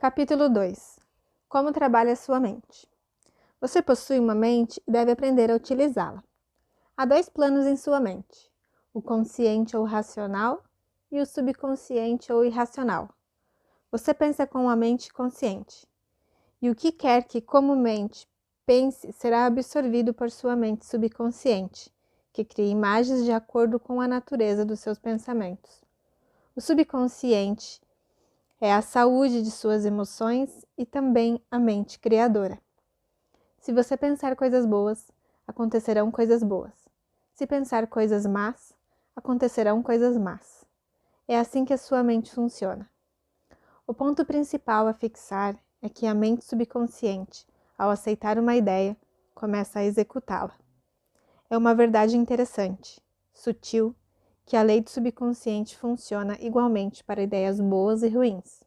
Capítulo 2. Como trabalha a sua mente? Você possui uma mente e deve aprender a utilizá-la. Há dois planos em sua mente: o consciente ou racional e o subconsciente ou irracional. Você pensa com a mente consciente, e o que quer que comumente pense será absorvido por sua mente subconsciente, que cria imagens de acordo com a natureza dos seus pensamentos. O subconsciente é a saúde de suas emoções e também a mente criadora. Se você pensar coisas boas, acontecerão coisas boas. Se pensar coisas más, acontecerão coisas más. É assim que a sua mente funciona. O ponto principal a fixar é que a mente subconsciente, ao aceitar uma ideia, começa a executá-la. É uma verdade interessante, sutil, que a lei do subconsciente funciona igualmente para ideias boas e ruins.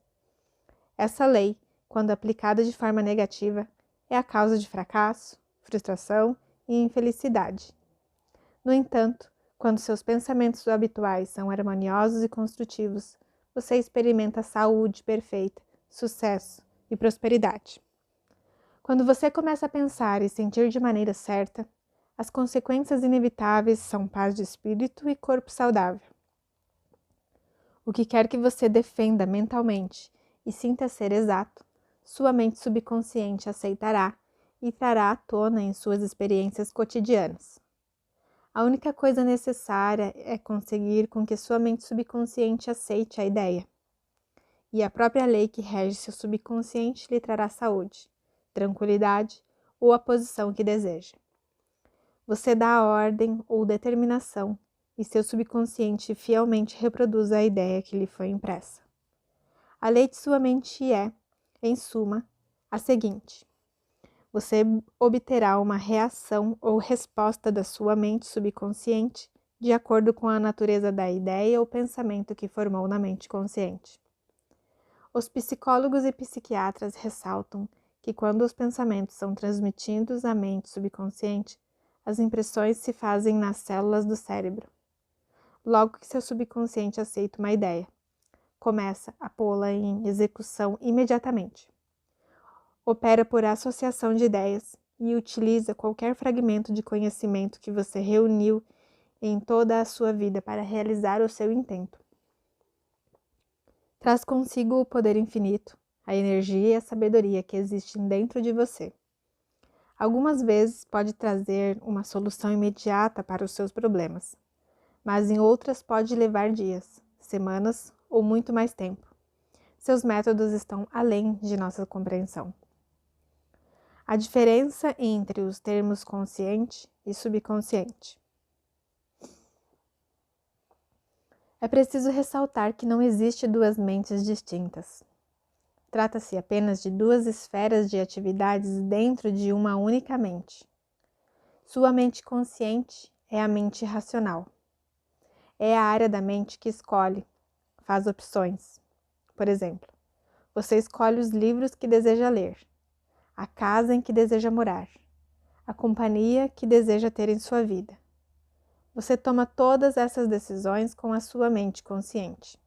Essa lei, quando aplicada de forma negativa, é a causa de fracasso, frustração e infelicidade. No entanto, quando seus pensamentos habituais são harmoniosos e construtivos, você experimenta saúde perfeita, sucesso e prosperidade. Quando você começa a pensar e sentir de maneira certa, as consequências inevitáveis são paz de espírito e corpo saudável. O que quer que você defenda mentalmente e sinta ser exato, sua mente subconsciente aceitará e trará à tona em suas experiências cotidianas. A única coisa necessária é conseguir com que sua mente subconsciente aceite a ideia. E a própria lei que rege seu subconsciente lhe trará saúde, tranquilidade ou a posição que deseja. Você dá a ordem ou determinação e seu subconsciente fielmente reproduz a ideia que lhe foi impressa. A lei de sua mente é, em suma, a seguinte: você obterá uma reação ou resposta da sua mente subconsciente de acordo com a natureza da ideia ou pensamento que formou na mente consciente. Os psicólogos e psiquiatras ressaltam que quando os pensamentos são transmitidos à mente subconsciente, as impressões se fazem nas células do cérebro. Logo que seu subconsciente aceita uma ideia, começa a pô-la em execução imediatamente. Opera por associação de ideias e utiliza qualquer fragmento de conhecimento que você reuniu em toda a sua vida para realizar o seu intento. Traz consigo o poder infinito, a energia e a sabedoria que existem dentro de você. Algumas vezes pode trazer uma solução imediata para os seus problemas, mas em outras pode levar dias, semanas ou muito mais tempo. Seus métodos estão além de nossa compreensão. A diferença entre os termos consciente e subconsciente. É preciso ressaltar que não existe duas mentes distintas. Trata-se apenas de duas esferas de atividades dentro de uma única mente. Sua mente consciente é a mente racional. É a área da mente que escolhe, faz opções. Por exemplo, você escolhe os livros que deseja ler, a casa em que deseja morar, a companhia que deseja ter em sua vida. Você toma todas essas decisões com a sua mente consciente.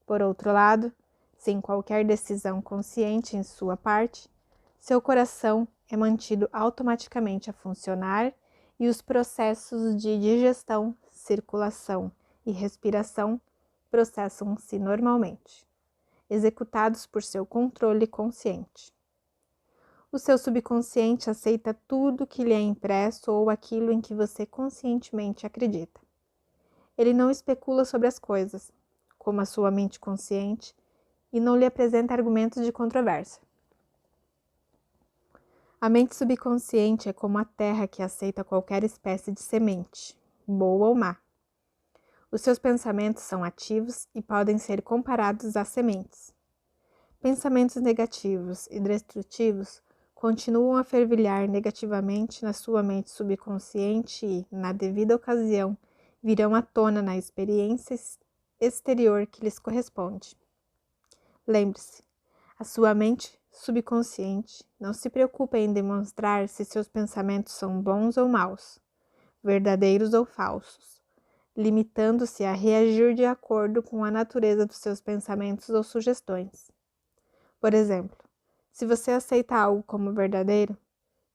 Por outro lado, sem qualquer decisão consciente em sua parte, seu coração é mantido automaticamente a funcionar e os processos de digestão, circulação e respiração processam-se normalmente, executados por seu controle consciente. O seu subconsciente aceita tudo que lhe é impresso ou aquilo em que você conscientemente acredita. Ele não especula sobre as coisas, como a sua mente consciente, e não lhe apresenta argumentos de controvérsia. A mente subconsciente é como a terra que aceita qualquer espécie de semente, boa ou má. Os seus pensamentos são ativos e podem ser comparados a sementes. Pensamentos negativos e destrutivos continuam a fervilhar negativamente na sua mente subconsciente e, na devida ocasião, virão à tona na experiência exterior que lhes corresponde. Lembre-se, a sua mente subconsciente não se preocupa em demonstrar se seus pensamentos são bons ou maus, verdadeiros ou falsos, limitando-se a reagir de acordo com a natureza dos seus pensamentos ou sugestões. Por exemplo, se você aceita algo como verdadeiro,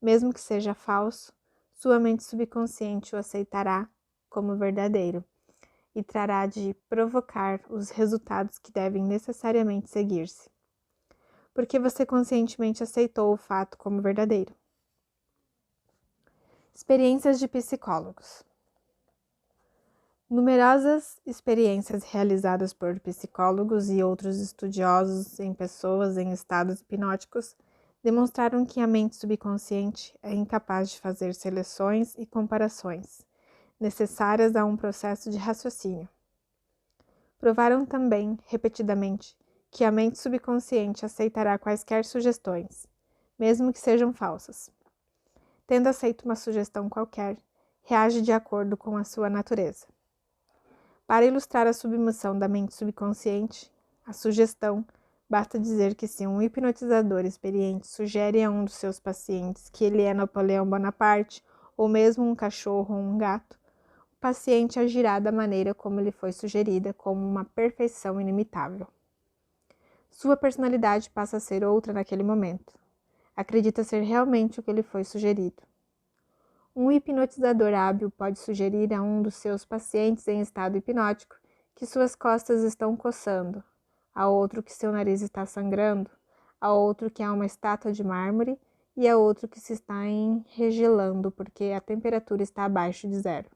mesmo que seja falso, sua mente subconsciente o aceitará como verdadeiro e trará de provocar os resultados que devem necessariamente seguir-se, porque você conscientemente aceitou o fato como verdadeiro. Experiências de psicólogos. Numerosas experiências realizadas por psicólogos e outros estudiosos em pessoas em estados hipnóticos demonstraram que a mente subconsciente é incapaz de fazer seleções e comparações necessárias a um processo de raciocínio. Provaram também, repetidamente, que a mente subconsciente aceitará quaisquer sugestões, mesmo que sejam falsas. Tendo aceito uma sugestão qualquer, reage de acordo com a sua natureza. Para ilustrar a submissão da mente subconsciente, a sugestão, basta dizer que se um hipnotizador experiente sugere a um dos seus pacientes que ele é Napoleão Bonaparte, ou mesmo um cachorro ou um gato, o paciente agirá da maneira como lhe foi sugerida, como uma perfeição inimitável. Sua personalidade passa a ser outra naquele momento. Acredita ser realmente o que lhe foi sugerido. Um hipnotizador hábil pode sugerir a um dos seus pacientes em estado hipnótico que suas costas estão coçando, a outro que seu nariz está sangrando, a outro que há uma estátua de mármore e a outro que se está enregelando porque a temperatura está abaixo de zero.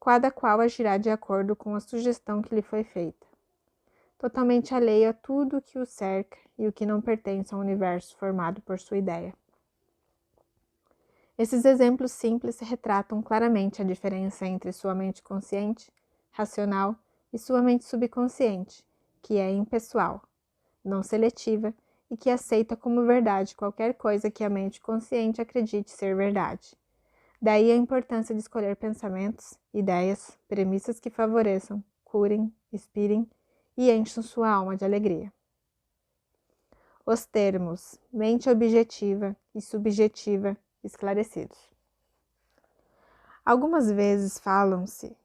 Cada qual agirá de acordo com a sugestão que lhe foi feita, totalmente alheio a tudo o que o cerca e o que não pertence ao universo formado por sua ideia. Esses exemplos simples retratam claramente a diferença entre sua mente consciente, racional, e sua mente subconsciente, que é impessoal, não seletiva e que aceita como verdade qualquer coisa que a mente consciente acredite ser verdade. Daí a importância de escolher pensamentos, ideias, premissas que favoreçam, curem, inspirem e enchem sua alma de alegria. Os termos mente objetiva e subjetiva esclarecidos. Algumas vezes falam-se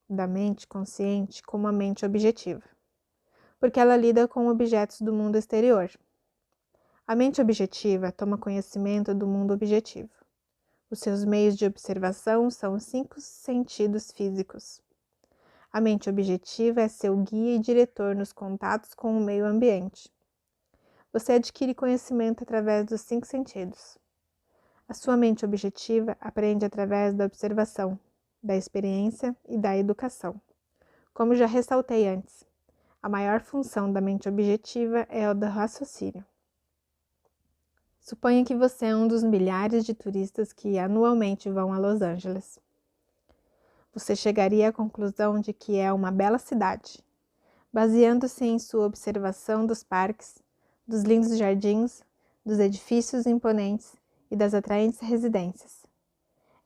da mente consciente como a mente objetiva, porque ela lida com objetos do mundo exterior. A mente objetiva toma conhecimento do mundo objetivo. Os seus meios de observação são os 5 sentidos físicos. A mente objetiva é seu guia e diretor nos contatos com o meio ambiente. Você adquire conhecimento através dos 5 sentidos. A sua mente objetiva aprende através da observação, da experiência e da educação. Como já ressaltei antes, a maior função da mente objetiva é a do raciocínio. Suponha que você é um dos milhares de turistas que anualmente vão a Los Angeles. Você chegaria à conclusão de que é uma bela cidade, baseando-se em sua observação dos parques, dos lindos jardins, dos edifícios imponentes e das atraentes residências.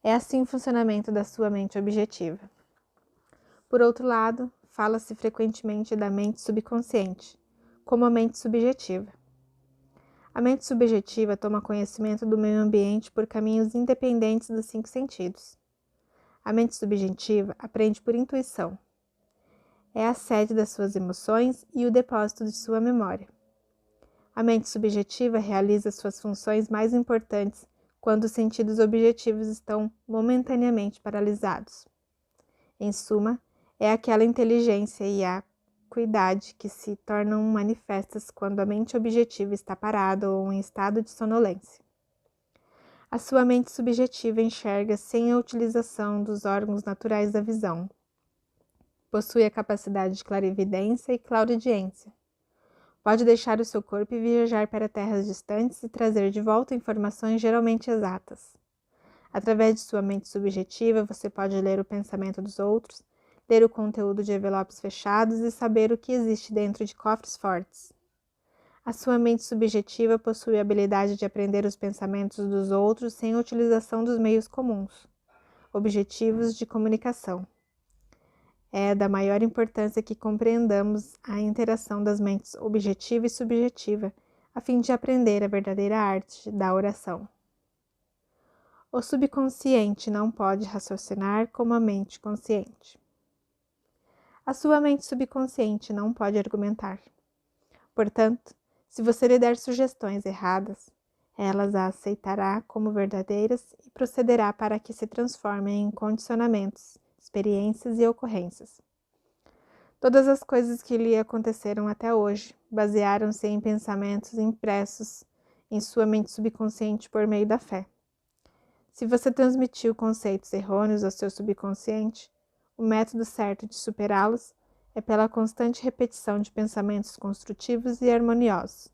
É assim o funcionamento da sua mente objetiva. Por outro lado, fala-se frequentemente da mente subconsciente, como a mente subjetiva. A mente subjetiva toma conhecimento do meio ambiente por caminhos independentes dos 5 sentidos. A mente subjetiva aprende por intuição. É a sede das suas emoções e o depósito de sua memória. A mente subjetiva realiza suas funções mais importantes quando os sentidos objetivos estão momentaneamente paralisados. Em suma, é aquela inteligência e acuidade que se tornam manifestas quando a mente objetiva está parada ou em estado de sonolência. A sua mente subjetiva enxerga sem a utilização dos órgãos naturais da visão. Possui a capacidade de clarividência e clariaudiência. Pode deixar o seu corpo e viajar para terras distantes e trazer de volta informações geralmente exatas. Através de sua mente subjetiva, você pode ler o pensamento dos outros, ler o conteúdo de envelopes fechados e saber o que existe dentro de cofres fortes. A sua mente subjetiva possui a habilidade de aprender os pensamentos dos outros sem a utilização dos meios comuns, objetivos de comunicação. É da maior importância que compreendamos a interação das mentes objetiva e subjetiva, a fim de aprender a verdadeira arte da oração. O subconsciente não pode raciocinar como a mente consciente. A sua mente subconsciente não pode argumentar. Portanto, Se você lhe der sugestões erradas, elas as aceitará como verdadeiras e procederá para que se transformem em condicionamentos, experiências e ocorrências. Todas as coisas que lhe aconteceram até hoje basearam-se em pensamentos impressos em sua mente subconsciente por meio da fé. Se você transmitiu conceitos errôneos ao seu subconsciente, o método certo de superá-los é pela constante repetição de pensamentos construtivos e harmoniosos.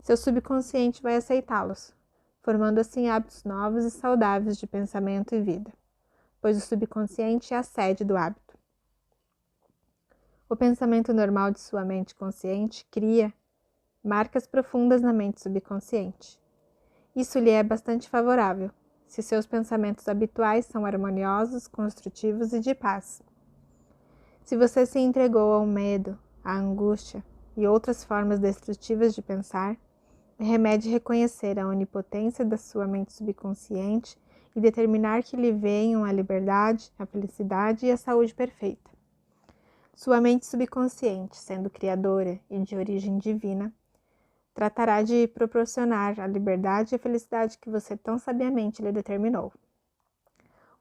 Seu subconsciente vai aceitá-los, formando assim hábitos novos e saudáveis de pensamento e vida, pois o subconsciente é a sede do hábito. O pensamento normal de sua mente consciente cria marcas profundas na mente subconsciente. Isso lhe é bastante favorável, se seus pensamentos habituais são harmoniosos, construtivos e de paz. Se você se entregou ao medo, à angústia e outras formas destrutivas de pensar, é remédio reconhecer a onipotência da sua mente subconsciente e determinar que lhe venham a liberdade, a felicidade e a saúde perfeita. Sua mente subconsciente, sendo criadora e de origem divina, tratará de proporcionar a liberdade e a felicidade que você tão sabiamente lhe determinou.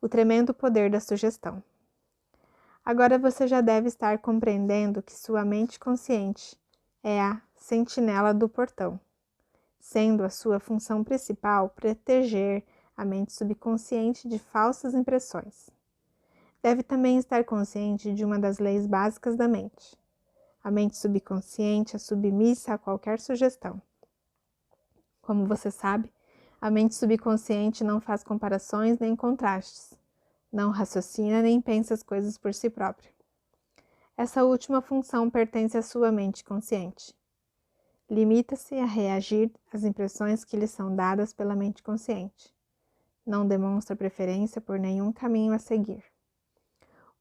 O tremendo poder da sugestão. Agora você já deve estar compreendendo que sua mente consciente é a sentinela do portão, sendo a sua função principal proteger a mente subconsciente de falsas impressões. Deve também estar consciente de uma das leis básicas da mente. A mente subconsciente é submissa a qualquer sugestão. Como você sabe, a mente subconsciente não faz comparações nem contrastes, não raciocina nem pensa as coisas por si própria. Essa última função pertence à sua mente consciente. Limita-se a reagir às impressões que lhe são dadas pela mente consciente. Não demonstra preferência por nenhum caminho a seguir.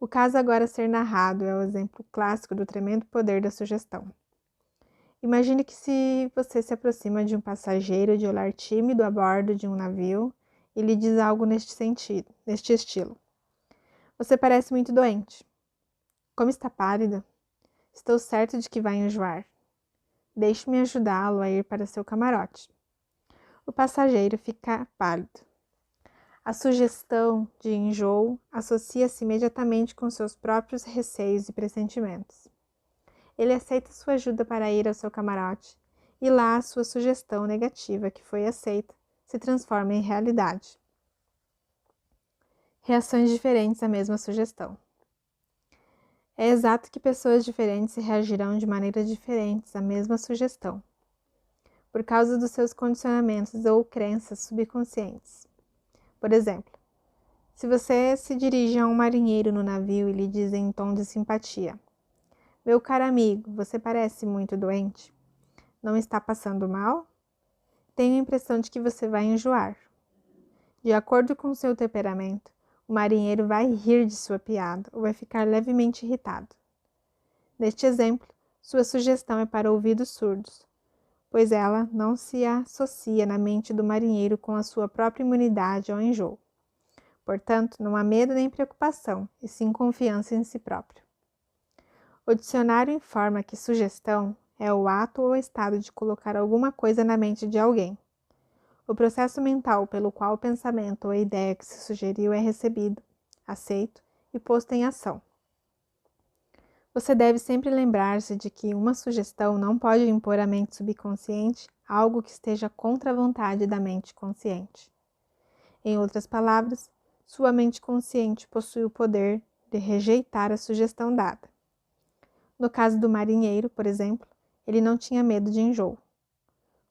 O caso agora a ser narrado é o exemplo clássico do tremendo poder da sugestão. Imagine que se você se aproxima de um passageiro de olhar tímido a bordo de um navio e lhe diz algo neste estilo. Você parece muito doente. Como está pálida? Estou certo de que vai enjoar. Deixe-me ajudá-lo a ir para seu camarote. O passageiro fica pálido. A sugestão de enjoo associa-se imediatamente com seus próprios receios e pressentimentos. Ele aceita sua ajuda para ir ao seu camarote, e lá a sua sugestão negativa, que foi aceita, se transforma em realidade. Reações diferentes à mesma sugestão. É exato que pessoas diferentes reagirão de maneiras diferentes à mesma sugestão, por causa dos seus condicionamentos ou crenças subconscientes. Por exemplo, se você se dirige a um marinheiro no navio e lhe diz em tom de simpatia: "Meu caro amigo, você parece muito doente. Não está passando mal? Tenho a impressão de que você vai enjoar." De acordo com seu temperamento, o marinheiro vai rir de sua piada ou vai ficar levemente irritado. Neste exemplo, sua sugestão é para ouvidos surdos, pois ela não se associa na mente do marinheiro com a sua própria imunidade ao enjoo. Portanto, não há medo nem preocupação, e sim confiança em si próprio. O dicionário informa que sugestão é o ato ou estado de colocar alguma coisa na mente de alguém. O processo mental pelo qual o pensamento ou a ideia que se sugeriu é recebido, aceito e posto em ação. Você deve sempre lembrar-se de que uma sugestão não pode impor à mente subconsciente algo que esteja contra a vontade da mente consciente. Em outras palavras, sua mente consciente possui o poder de rejeitar a sugestão dada. No caso do marinheiro, por exemplo, ele não tinha medo de enjoo.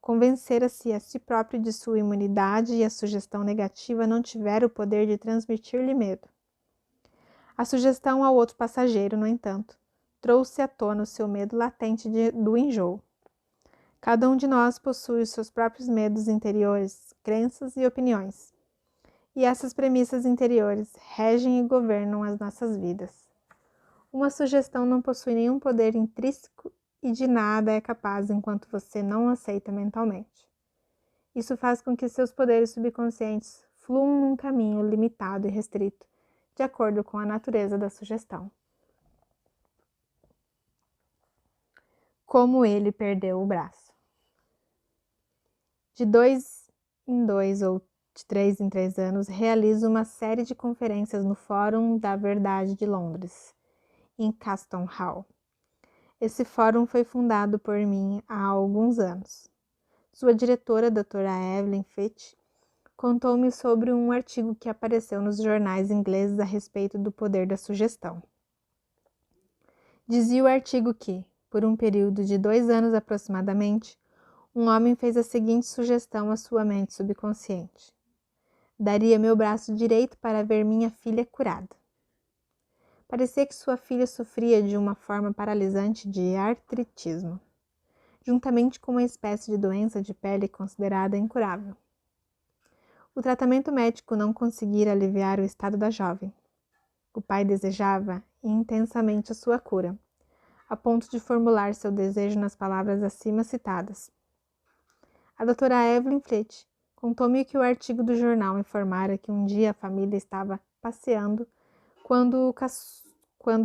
Convencera-se a si próprio de sua imunidade e a sugestão negativa não tivera o poder de transmitir-lhe medo. A sugestão ao outro passageiro, no entanto, trouxe à tona o seu medo latente do enjoo. Cada um de nós possui os seus próprios medos interiores, crenças e opiniões. E essas premissas interiores regem e governam as nossas vidas. Uma sugestão não possui nenhum poder intrínseco e de nada é capaz enquanto você não aceita mentalmente. Isso faz com que seus poderes subconscientes fluam num caminho limitado e restrito, de acordo com a natureza da sugestão. Como ele perdeu o braço. De 2 em 2 ou de 3 em 3 anos, realizo uma série de conferências no Fórum da Verdade de Londres, em Caston Hall. Esse fórum foi fundado por mim há alguns anos. Sua diretora, a doutora Evelyn Fitch, contou-me sobre um artigo que apareceu nos jornais ingleses a respeito do poder da sugestão. Dizia o artigo que, por um período de 2 anos aproximadamente, um homem fez a seguinte sugestão à sua mente subconsciente: daria meu braço direito para ver minha filha curada. Parecia que sua filha sofria de uma forma paralisante de artritismo, juntamente com uma espécie de doença de pele considerada incurável. O tratamento médico não conseguira aliviar o estado da jovem. O pai desejava intensamente a sua cura, a ponto de formular seu desejo nas palavras acima citadas. A doutora Evelyn Fitch contou-me que o artigo do jornal informara que um dia a família estava passeando quando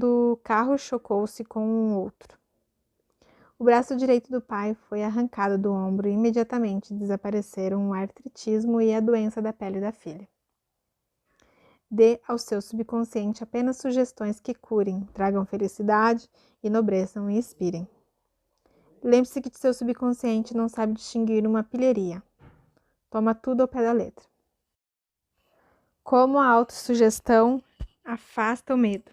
o carro chocou-se com um outro. O braço direito do pai foi arrancado do ombro e imediatamente desapareceram o artritismo e a doença da pele da filha. Dê ao seu subconsciente apenas sugestões que curem, tragam felicidade, enobreçam e inspirem. Lembre-se que seu subconsciente não sabe distinguir uma pilheria. Toma tudo ao pé da letra. Como a autossugestão afasta o medo.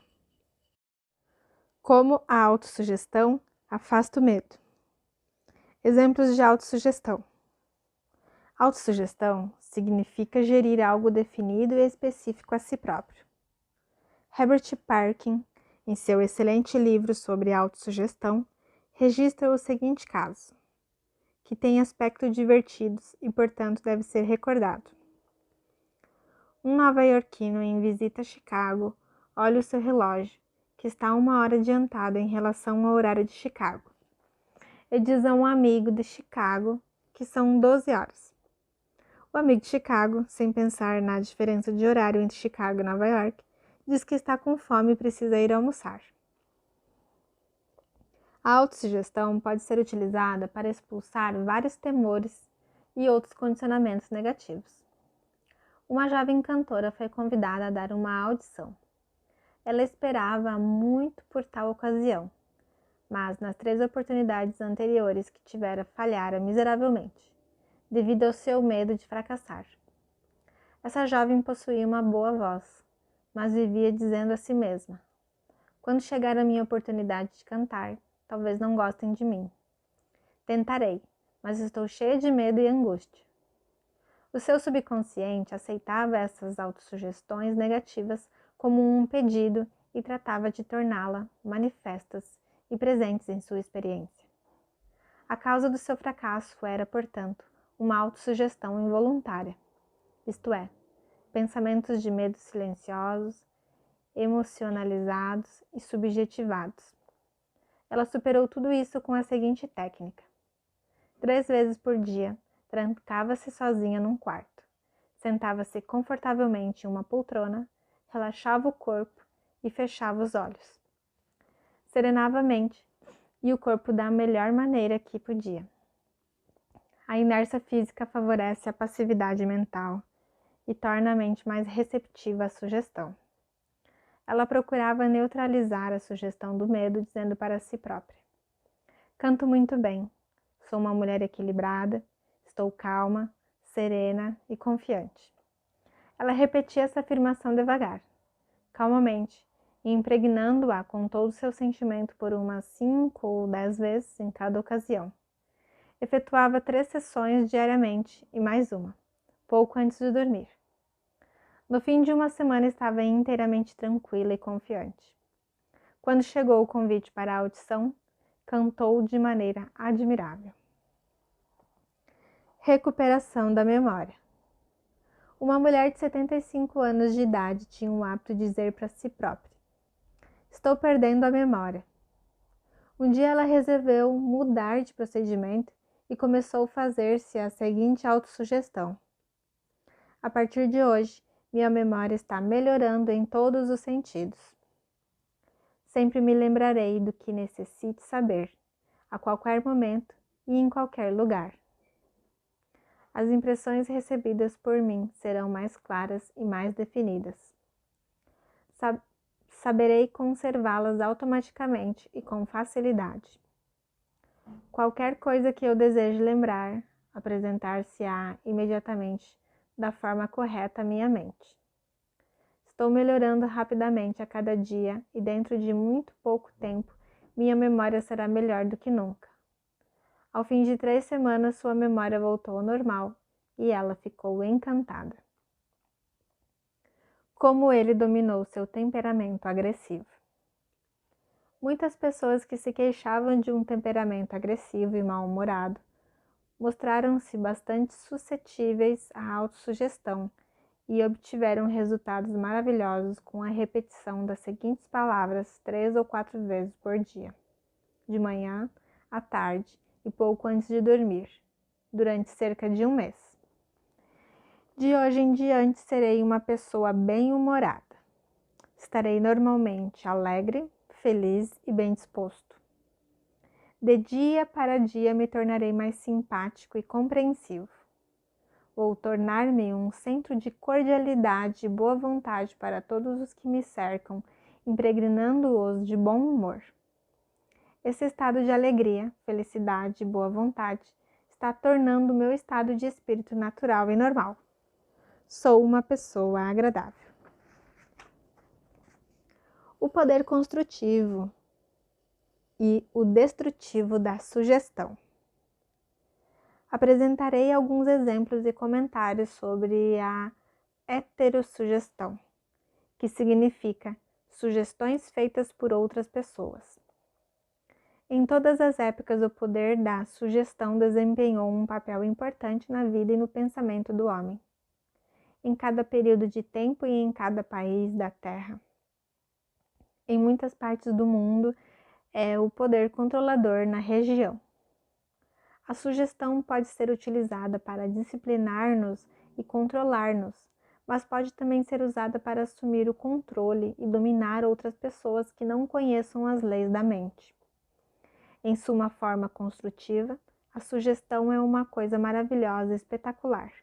Como a autossugestão afasta o medo. Exemplos de autossugestão. Autossugestão significa gerir algo definido e específico a si próprio. Herbert Parkin, em seu excelente livro sobre autossugestão, registra o seguinte caso, que tem aspectos divertidos e, portanto, deve ser recordado. Um nova-iorquino em visita a Chicago olha o seu relógio, que está 1 hora adiantado em relação ao horário de Chicago. Ele diz a um amigo de Chicago que são 12 horas. O amigo de Chicago, sem pensar na diferença de horário entre Chicago e Nova York, diz que está com fome e precisa ir almoçar. A autossugestão pode ser utilizada para expulsar vários temores e outros condicionamentos negativos. Uma jovem cantora foi convidada a dar uma audição. Ela esperava muito por tal ocasião, mas nas 3 oportunidades anteriores que tivera falhara miseravelmente, devido ao seu medo de fracassar. Essa jovem possuía uma boa voz, mas vivia dizendo a si mesma: quando chegar a minha oportunidade de cantar, talvez não gostem de mim. Tentarei, mas estou cheia de medo e angústia. O seu subconsciente aceitava essas autossugestões negativas como um pedido e tratava de torná-las manifestas e presentes em sua experiência. A causa do seu fracasso era, portanto, uma autossugestão involuntária, isto é, pensamentos de medo silenciosos, emocionalizados e subjetivados. Ela superou tudo isso com a seguinte técnica. 3 vezes por dia, trancava-se sozinha num quarto, sentava-se confortavelmente em uma poltrona, relaxava o corpo e fechava os olhos. Serenava a mente e o corpo da melhor maneira que podia. A inércia física favorece a passividade mental e torna a mente mais receptiva à sugestão. Ela procurava neutralizar a sugestão do medo, dizendo para si própria: canto muito bem, sou uma mulher equilibrada, estou calma, serena e confiante. Ela repetia essa afirmação devagar, calmamente, e impregnando-a com todo o seu sentimento por umas 5 ou 10 vezes em cada ocasião. Efetuava 3 sessões diariamente e mais uma, pouco antes de dormir. No fim de uma semana estava inteiramente tranquila e confiante. Quando chegou o convite para a audição, cantou de maneira admirável. Recuperação da memória. Uma mulher de 75 anos de idade tinha o hábito de dizer para si própria: estou perdendo a memória. Um dia ela resolveu mudar de procedimento e começou a fazer-se a seguinte autossugestão: a partir de hoje, minha memória está melhorando em todos os sentidos. Sempre me lembrarei do que necessite saber, a qualquer momento e em qualquer lugar. As impressões recebidas por mim serão mais claras e mais definidas. Saberei conservá-las automaticamente e com facilidade. Qualquer coisa que eu deseje lembrar, apresentar-se-á imediatamente da forma correta à minha mente. Estou melhorando rapidamente a cada dia e dentro de muito pouco tempo minha memória será melhor do que nunca. Ao fim de 3 semanas, sua memória voltou ao normal e ela ficou encantada. Como ele dominou seu temperamento agressivo. Muitas pessoas que se queixavam de um temperamento agressivo e mal-humorado mostraram-se bastante suscetíveis à autossugestão e obtiveram resultados maravilhosos com a repetição das seguintes palavras 3 ou 4 vezes por dia, de manhã, à tarde e pouco antes de dormir, durante cerca de 1 mês. De hoje em diante serei uma pessoa bem-humorada. Estarei normalmente alegre, feliz e bem disposto. De dia para dia me tornarei mais simpático e compreensivo. Vou tornar-me um centro de cordialidade e boa vontade para todos os que me cercam, impregnando-os de bom humor. Esse estado de alegria, felicidade e boa vontade está tornando o meu estado de espírito natural e normal. Sou uma pessoa agradável. O poder construtivo e o destrutivo da sugestão. Apresentarei alguns exemplos e comentários sobre a heterossugestão, que significa sugestões feitas por outras pessoas. Em todas as épocas, o poder da sugestão desempenhou um papel importante na vida e no pensamento do homem, em cada período de tempo e em cada país da Terra. Em muitas partes do mundo, é o poder controlador na região. A sugestão pode ser utilizada para disciplinar-nos e controlar-nos, mas pode também ser usada para assumir o controle e dominar outras pessoas que não conheçam as leis da mente. Em sua forma construtiva, a sugestão é uma coisa maravilhosa e espetacular.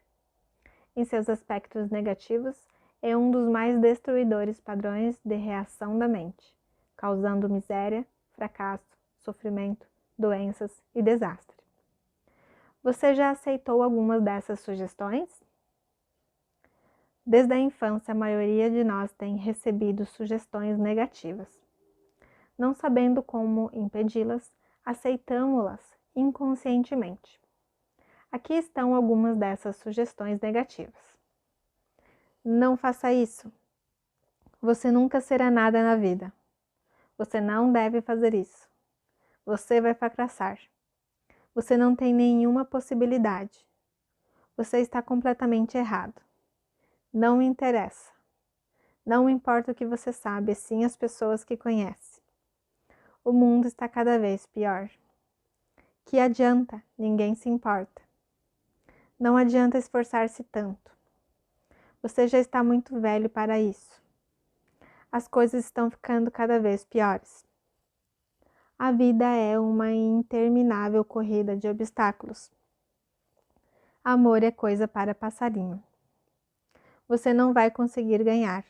Em seus aspectos negativos, é um dos mais destruidores padrões de reação da mente, causando miséria, fracasso, sofrimento, doenças e desastre. Você já aceitou algumas dessas sugestões? Desde a infância, a maioria de nós tem recebido sugestões negativas. Não sabendo como impedi-las, aceitamo-las inconscientemente. Aqui estão algumas dessas sugestões negativas. Não faça isso. Você nunca será nada na vida. Você não deve fazer isso. Você vai fracassar. Você não tem nenhuma possibilidade. Você está completamente errado. Não me interessa. Não importa o que você sabe, sim as pessoas que conhece. O mundo está cada vez pior. Que adianta? Ninguém se importa. Não adianta esforçar-se tanto. Você já está muito velho para isso. As coisas estão ficando cada vez piores. A vida é uma interminável corrida de obstáculos. Amor é coisa para passarinho. Você não vai conseguir ganhar.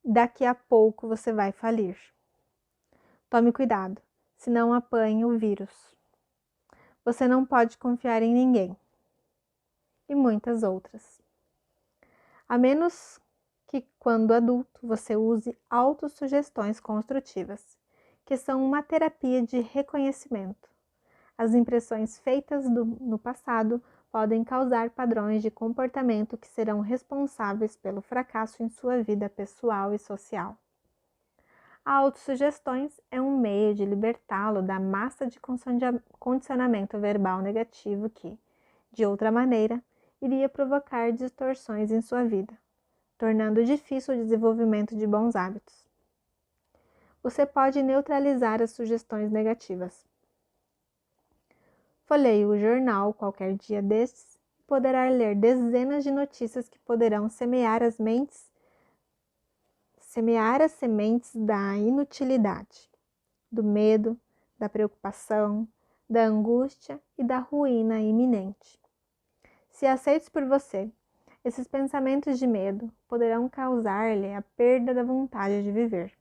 Daqui a pouco você vai falir. Tome cuidado, senão apanhe o vírus. Você não pode confiar em ninguém. E muitas outras. A menos que, quando adulto, você use autossugestões construtivas, que são uma terapia de reconhecimento. As impressões feitas no passado podem causar padrões de comportamento que serão responsáveis pelo fracasso em sua vida pessoal e social. A autossugestões é um meio de libertá-lo da massa de condicionamento verbal negativo que, de outra maneira, iria provocar distorções em sua vida, tornando difícil o desenvolvimento de bons hábitos. Você pode neutralizar as sugestões negativas. Folheie o jornal qualquer dia destes e poderá ler dezenas de notícias que poderão semear as sementes da inutilidade, do medo, da preocupação, da angústia e da ruína iminente. Se aceitos por você, esses pensamentos de medo poderão causar-lhe a perda da vontade de viver.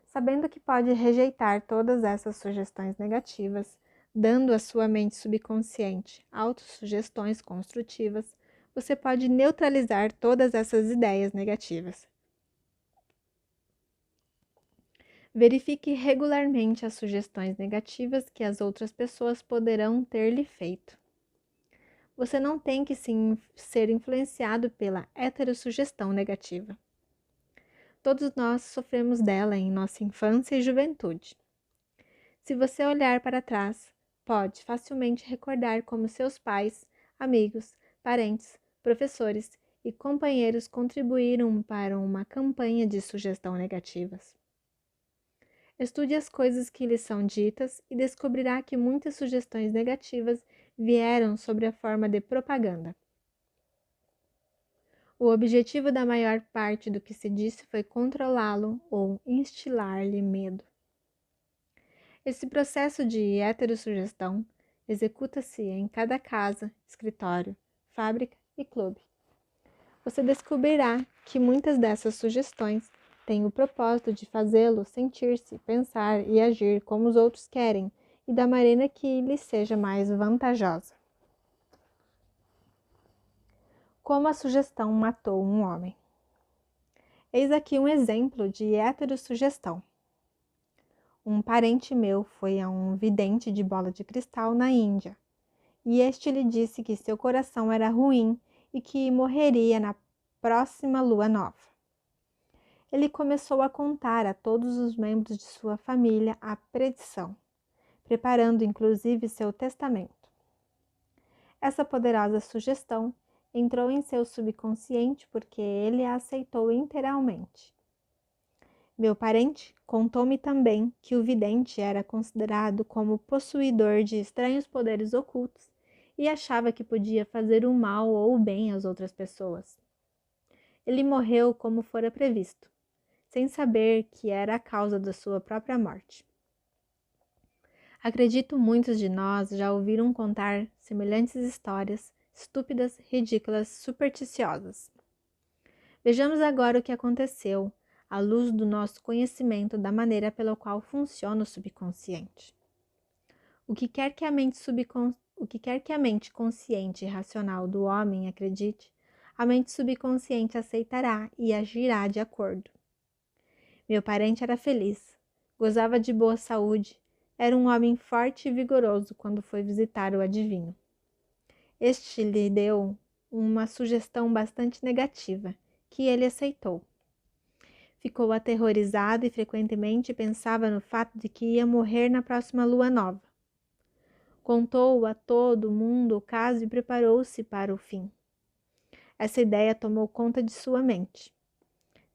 Sabendo que pode rejeitar todas essas sugestões negativas, dando à sua mente subconsciente autossugestões construtivas, você pode neutralizar todas essas ideias negativas. Verifique regularmente as sugestões negativas que as outras pessoas poderão ter lhe feito. Você não tem que ser influenciado pela heterossugestão negativa. Todos nós sofremos dela em nossa infância e juventude. Se você olhar para trás, pode facilmente recordar como seus pais, amigos, parentes, professores e companheiros contribuíram para uma campanha de sugestão negativas. Estude as coisas que lhe são ditas e descobrirá que muitas sugestões negativas vieram sob a forma de propaganda. O objetivo da maior parte do que se disse foi controlá-lo ou instilar-lhe medo. Esse processo de heterossugestão executa-se em cada casa, escritório, fábrica e clube. Você descobrirá que muitas dessas sugestões têm o propósito de fazê-lo sentir-se, pensar e agir como os outros querem e da maneira que lhe seja mais vantajosa. Como a sugestão matou um homem. Eis aqui um exemplo de heterossugestão. Um parente meu foi a um vidente de bola de cristal na Índia, e este lhe disse que seu coração era ruim e que morreria na próxima lua nova. Ele começou a contar a todos os membros de sua família a predição, preparando inclusive seu testamento. Essa poderosa sugestão entrou em seu subconsciente porque ele a aceitou inteiramente. Meu parente contou-me também que o vidente era considerado como possuidor de estranhos poderes ocultos e achava que podia fazer o mal ou o bem às outras pessoas. Ele morreu como fora previsto, sem saber que era a causa da sua própria morte. Acredito muitos de nós já ouviram contar semelhantes histórias, estúpidas, ridículas, supersticiosas. Vejamos agora o que aconteceu, à luz do nosso conhecimento da maneira pela qual funciona o subconsciente. O que quer que a mente consciente e racional do homem acredite, a mente subconsciente aceitará e agirá de acordo. Meu parente era feliz, gozava de boa saúde, era um homem forte e vigoroso quando foi visitar o adivinho. Este lhe deu uma sugestão bastante negativa, que ele aceitou. Ficou aterrorizado e frequentemente pensava no fato de que ia morrer na próxima lua nova. Contou a todo mundo o caso e preparou-se para o fim. Essa ideia tomou conta de sua mente,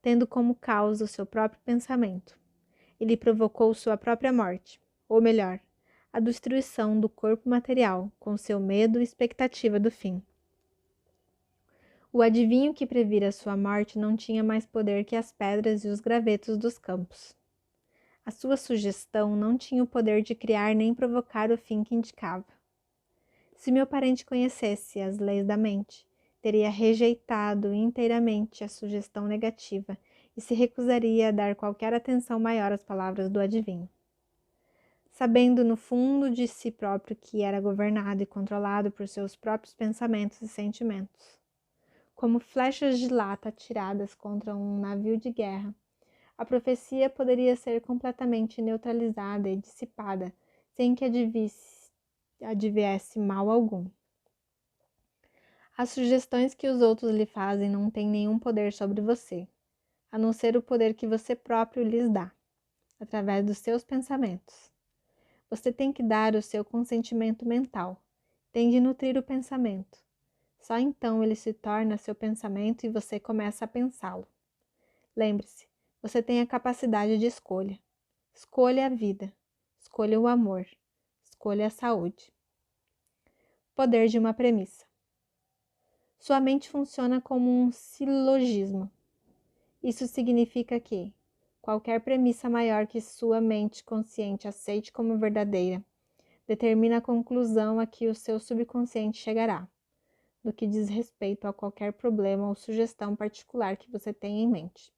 tendo como causa o seu próprio pensamento. Ele provocou sua própria morte, ou melhor, a destruição do corpo material, com seu medo e expectativa do fim. O adivinho que previra sua morte não tinha mais poder que as pedras e os gravetos dos campos. A sua sugestão não tinha o poder de criar nem provocar o fim que indicava. Se meu parente conhecesse as leis da mente, teria rejeitado inteiramente a sugestão negativa e se recusaria a dar qualquer atenção maior às palavras do adivinho. Sabendo no fundo de si próprio que era governado e controlado por seus próprios pensamentos e sentimentos, como flechas de lata atiradas contra um navio de guerra, a profecia poderia ser completamente neutralizada e dissipada, sem que adviesse mal algum. As sugestões que os outros lhe fazem não têm nenhum poder sobre você, a não ser o poder que você próprio lhes dá, através dos seus pensamentos. Você tem que dar o seu consentimento mental, tem de nutrir o pensamento. Só então ele se torna seu pensamento e você começa a pensá-lo. Lembre-se, você tem a capacidade de escolha. Escolha a vida, escolha o amor, escolha a saúde. Poder de uma premissa. Sua mente funciona como um silogismo. Isso significa que qualquer premissa maior que sua mente consciente aceite como verdadeira determina a conclusão a que o seu subconsciente chegará, no que diz respeito a qualquer problema ou sugestão particular que você tenha em mente.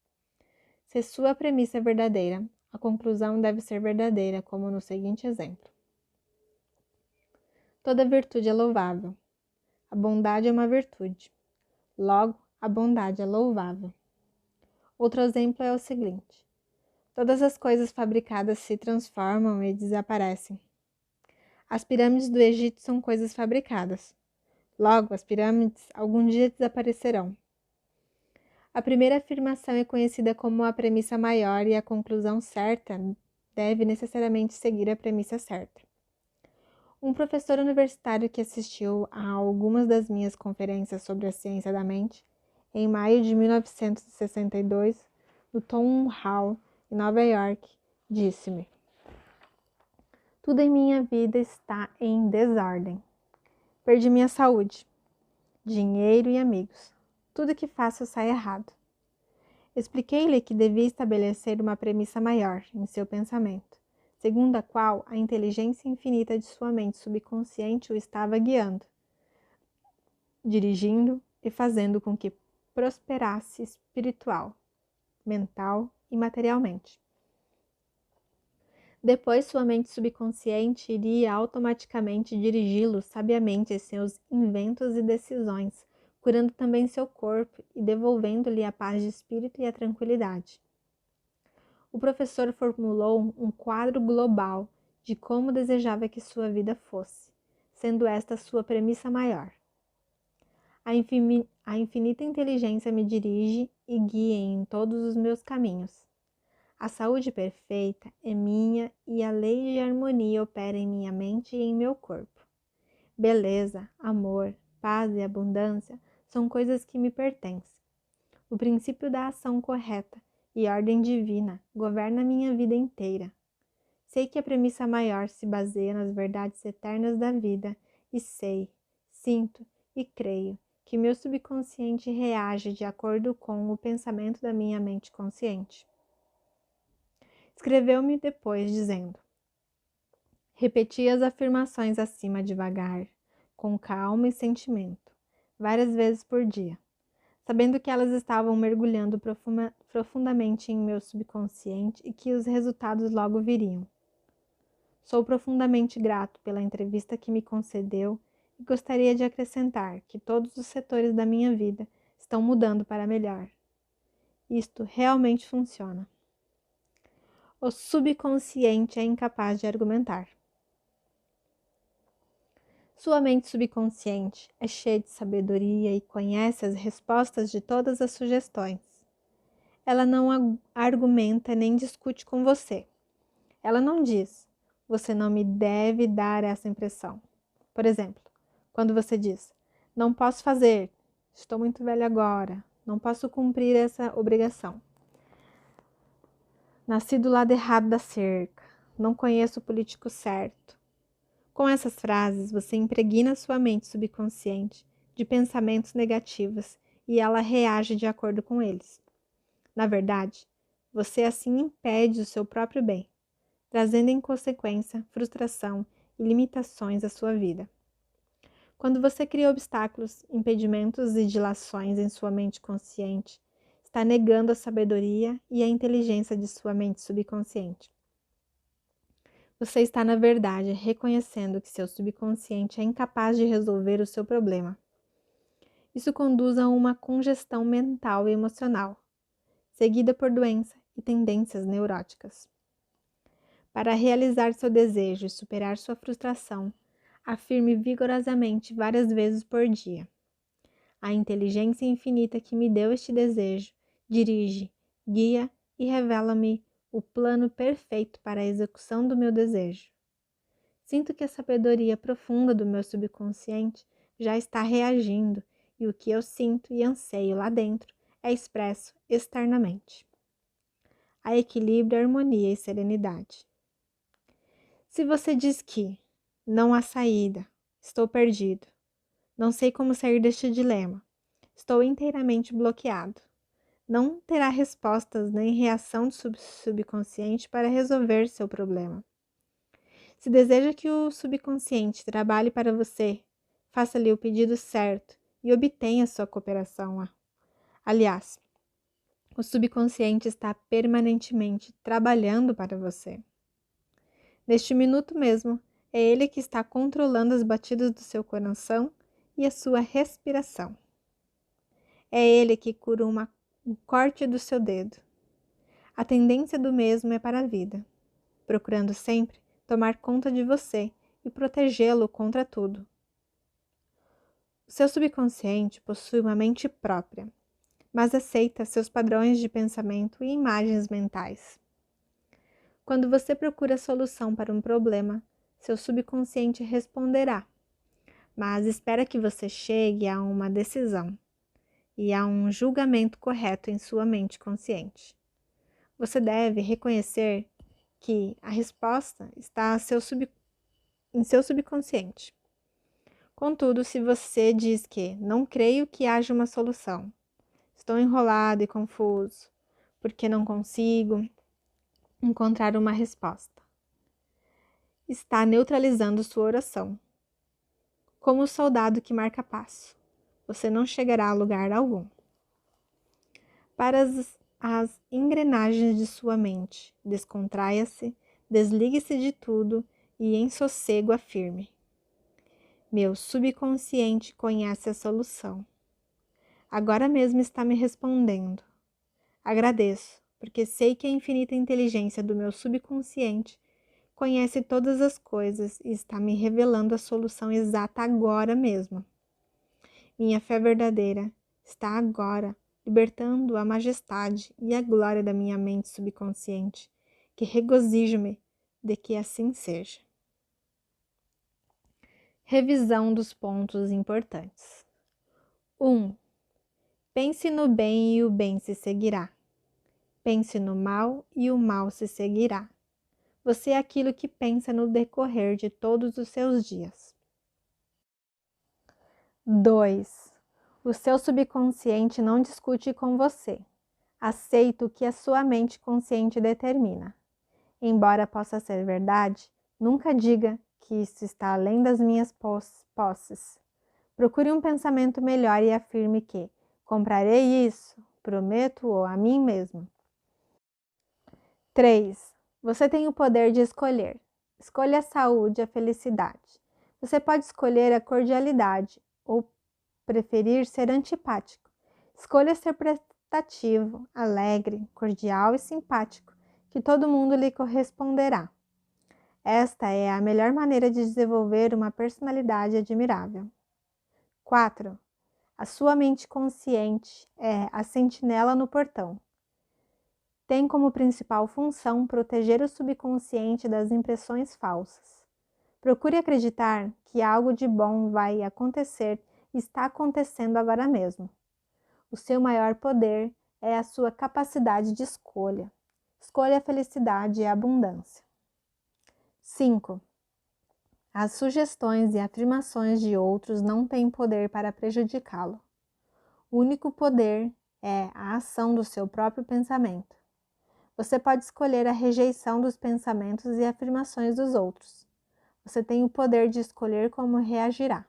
Se sua premissa é verdadeira, a conclusão deve ser verdadeira, como no seguinte exemplo. Toda virtude é louvável. A bondade é uma virtude. Logo, a bondade é louvável. Outro exemplo é o seguinte. Todas as coisas fabricadas se transformam e desaparecem. As pirâmides do Egito são coisas fabricadas. Logo, as pirâmides algum dia desaparecerão. A primeira afirmação é conhecida como a premissa maior e a conclusão certa deve necessariamente seguir a premissa certa. Um professor universitário que assistiu a algumas das minhas conferências sobre a ciência da mente, em maio de 1962, no Town Hall, em Nova York, disse-me: tudo em minha vida está em desordem. Perdi minha saúde, dinheiro e amigos. Tudo que faço sai errado. Expliquei-lhe que devia estabelecer uma premissa maior em seu pensamento, segundo a qual a inteligência infinita de sua mente subconsciente o estava guiando, dirigindo e fazendo com que prosperasse espiritual, mental e materialmente. Depois, sua mente subconsciente iria automaticamente dirigi-lo sabiamente em seus inventos e decisões, curando também seu corpo e devolvendo-lhe a paz de espírito e a tranquilidade. O professor formulou um quadro global de como desejava que sua vida fosse, sendo esta sua premissa maior. A infinita inteligência me dirige e guia em todos os meus caminhos. A saúde perfeita é minha e a lei de harmonia opera em minha mente e em meu corpo. Beleza, amor, paz e abundância são coisas que me pertencem. O princípio da ação correta e ordem divina governa minha vida inteira. Sei que a premissa maior se baseia nas verdades eternas da vida e sei, sinto e creio que meu subconsciente reage de acordo com o pensamento da minha mente consciente. Escreveu-me depois, dizendo: repeti as afirmações acima devagar, com calma e sentimento, várias vezes por dia, sabendo que elas estavam mergulhando profundamente em meu subconsciente e que os resultados logo viriam. Sou profundamente grato pela entrevista que me concedeu e gostaria de acrescentar que todos os setores da minha vida estão mudando para melhor. Isto realmente funciona. O subconsciente é incapaz de argumentar. Sua mente subconsciente é cheia de sabedoria e conhece as respostas de todas as sugestões. Ela não argumenta nem discute com você. Ela não diz: você não me deve dar essa impressão. Por exemplo, quando você diz: não posso fazer, estou muito velho agora, não posso cumprir essa obrigação. Nasci do lado errado da cerca, não conheço o político certo. Com essas frases, você impregna sua mente subconsciente de pensamentos negativos e ela reage de acordo com eles. Na verdade, você assim impede o seu próprio bem, trazendo em consequência frustração e limitações à sua vida. Quando você cria obstáculos, impedimentos e dilações em sua mente consciente, está negando a sabedoria e a inteligência de sua mente subconsciente. Você está, na verdade, reconhecendo que seu subconsciente é incapaz de resolver o seu problema. Isso conduz a uma congestão mental e emocional, seguida por doença e tendências neuróticas. Para realizar seu desejo e superar sua frustração, afirme vigorosamente várias vezes por dia: a inteligência infinita que me deu este desejo dirige, guia e revela-me o plano perfeito para a execução do meu desejo. Sinto que a sabedoria profunda do meu subconsciente já está reagindo e o que eu sinto e anseio lá dentro é expresso externamente. Há equilíbrio, harmonia e serenidade. Se você diz que não há saída, estou perdido, não sei como sair deste dilema, estou inteiramente bloqueado, não terá respostas nem reação do subconsciente para resolver seu problema. Se deseja que o subconsciente trabalhe para você, faça-lhe o pedido certo e obtenha sua cooperação. Aliás, o subconsciente está permanentemente trabalhando para você. Neste minuto mesmo, é ele que está controlando as batidas do seu coração e a sua respiração. É ele que cura um corte do seu dedo. A tendência do mesmo é para a vida, procurando sempre tomar conta de você e protegê-lo contra tudo. O seu subconsciente possui uma mente própria, mas aceita seus padrões de pensamento e imagens mentais. Quando você procura solução para um problema, seu subconsciente responderá, mas espera que você chegue a uma decisão e a um julgamento correto em sua mente consciente. Você deve reconhecer que a resposta está em seu subconsciente. Contudo, se você diz que não creio que haja uma solução, estou enrolado e confuso, porque não consigo encontrar uma resposta, está neutralizando sua oração. Como o soldado que marca passo, você não chegará a lugar algum. Para as engrenagens de sua mente, descontraia-se, desligue-se de tudo e em sossego afirme: meu subconsciente conhece a solução. Agora mesmo está me respondendo. Agradeço, porque sei que a infinita inteligência do meu subconsciente conhece todas as coisas e está me revelando a solução exata agora mesmo. Minha fé verdadeira está agora libertando a majestade e a glória da minha mente subconsciente, que regozijo-me de que assim seja. Revisão dos pontos importantes. 1. Pense no bem e o bem se seguirá. Pense no mal e o mal se seguirá. Você é aquilo que pensa no decorrer de todos os seus dias. 2. O seu subconsciente não discute com você. Aceita o que a sua mente consciente determina. Embora possa ser verdade, nunca diga que isso está além das minhas posses. Procure um pensamento melhor e afirme que comprarei isso, prometo-o a mim mesmo. 3. Você tem o poder de escolher. Escolha a saúde e a felicidade. Você pode escolher a cordialidade ou preferir ser antipático. Escolha ser prestativo, alegre, cordial e simpático, que todo mundo lhe corresponderá. Esta é a melhor maneira de desenvolver uma personalidade admirável. 4. A sua mente consciente é a sentinela no portão. Tem como principal função proteger o subconsciente das impressões falsas. Procure acreditar que algo de bom vai acontecer e está acontecendo agora mesmo. O seu maior poder é a sua capacidade de escolha. Escolha a felicidade e a abundância. 5. As sugestões e afirmações de outros não têm poder para prejudicá-lo. O único poder é a ação do seu próprio pensamento. Você pode escolher a rejeição dos pensamentos e afirmações dos outros. Você tem o poder de escolher como reagirá.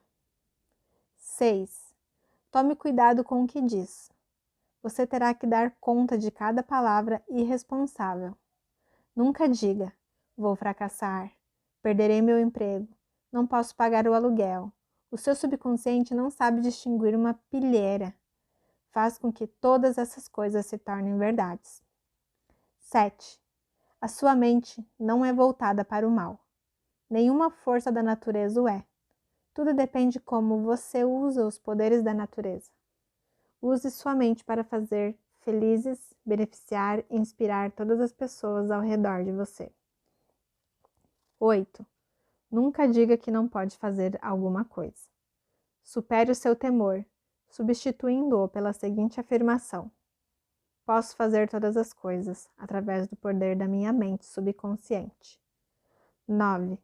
6. Tome cuidado com o que diz. Você terá que dar conta de cada palavra irresponsável. Nunca diga, vou fracassar, perderei meu emprego, não posso pagar o aluguel. O seu subconsciente não sabe distinguir uma pilheira. Faz com que todas essas coisas se tornem verdades. 7. A sua mente não é voltada para o mal. Nenhuma força da natureza o é. Tudo depende de como você usa os poderes da natureza. Use sua mente para fazer felizes, beneficiar e inspirar todas as pessoas ao redor de você. 8. Nunca diga que não pode fazer alguma coisa. Supere o seu temor, substituindo-o pela seguinte afirmação: posso fazer todas as coisas através do poder da minha mente subconsciente. 9.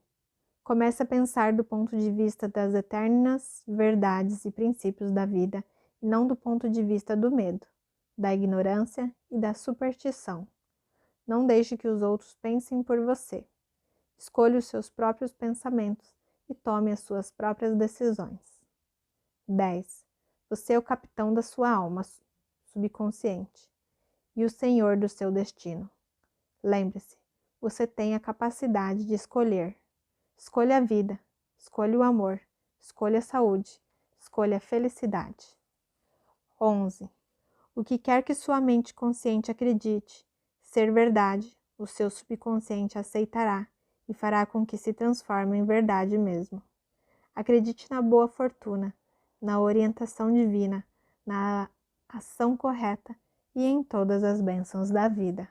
Comece a pensar do ponto de vista das eternas verdades e princípios da vida e não do ponto de vista do medo, da ignorância e da superstição. Não deixe que os outros pensem por você. Escolha os seus próprios pensamentos e tome as suas próprias decisões. 10. Você é o capitão da sua alma subconsciente e o senhor do seu destino. Lembre-se, você tem a capacidade de escolher. Escolha a vida, escolha o amor, escolha a saúde, escolha a felicidade. 11. O que quer que sua mente consciente acredite ser verdade, o seu subconsciente aceitará e fará com que se transforme em verdade mesmo. Acredite na boa fortuna, na orientação divina, na ação correta e em todas as bênçãos da vida.